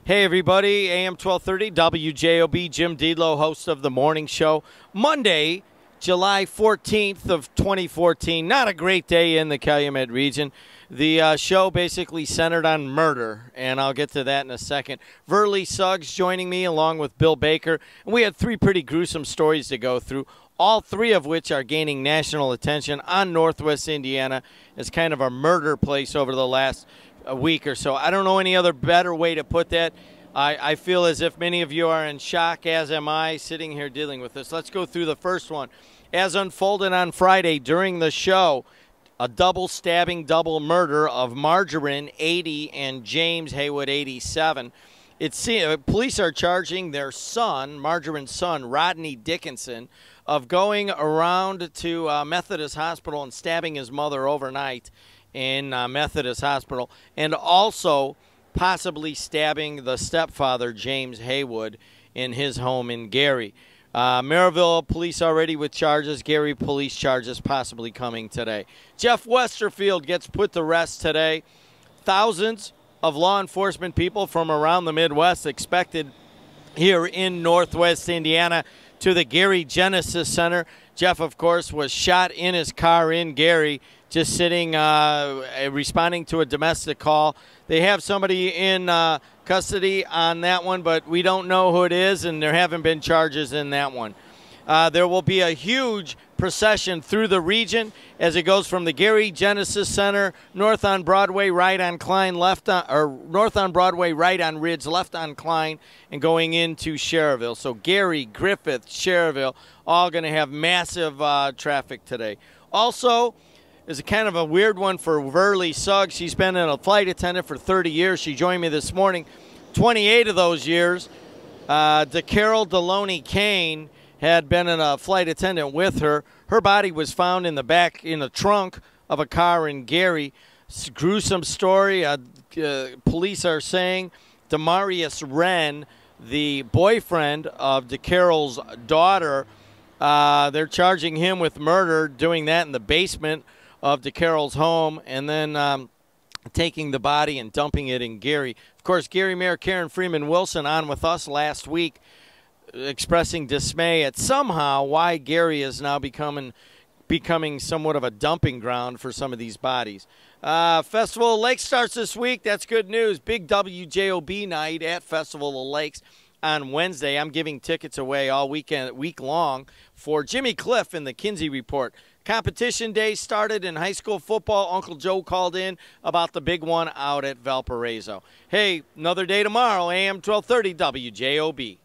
Hey everybody, AM 1230, WJOB, Jim Dedelow, host of the morning show. Monday, July 14th of 2014. Not a great day in the Calumet region. The show basically centered on murder, and I'll get to that in a second. Verley Suggs joining me along with Bill Baker, and we had three pretty gruesome stories to go through, all three of which are gaining national attention on Northwest Indiana as kind of a murder place over the last week or so. I don't know any other better way to put that. I feel as if many of you are in shock, as am I, sitting here dealing with this. Let's go through the first one. As unfolded on Friday during the show, a double stabbing, double murder of Margarine, 80, and James Haywood, 87. Police are charging their son, Margarine's son, Rodney Dickinson, of going around to Methodist Hospital and stabbing his mother overnight in Methodist Hospital, and also possibly stabbing the stepfather, James Haywood, in his home in Gary. Maryville police already with charges. Gary police charges possibly coming today. Jeff Westerfield gets put to rest today. Thousands of law enforcement people from around the Midwest expected here in Northwest Indiana to the Gary Genesis Center. Jeff, of course, was shot in his car in Gary, just sitting, responding to a domestic call. They have somebody in custody on that one, but we don't know who it is, and there haven't been charges in that one. There will be a huge procession through the region as it goes from the Gary Genesis Center, north on Broadway, right on Klein, north on Broadway, right on Ridge, left on Klein, and going into Cherville. So Gary, Griffith, Cherville, all going to have massive traffic today. Also, is a kind of a weird one for Verley Suggs. She's been a flight attendant for 30 years. She joined me this morning. 28 of those years, Deloney-Cain had been a flight attendant with her. Her body was found in the trunk of a car in Gary. Gruesome story. Police are saying Demarius Wren, the boyfriend of DeCarroll's daughter, they're charging him with murder, doing that in the basement of DeCarroll's home, and then taking the body and dumping it in Gary. Of course, Gary Mayor Karen Freeman Wilson on with us last week expressing dismay at somehow why Gary is now becoming somewhat of a dumping ground for some of these bodies. Festival of Lakes starts this week. That's good news. Big WJOB night at Festival of Lakes on Wednesday. I'm giving tickets away all week long for Jimmy Cliff in the Kinsey Report. Competition day started in high school football. Uncle Joe called in about the big one out at Valparaiso. Hey, another day tomorrow, AM 1230 WJOB.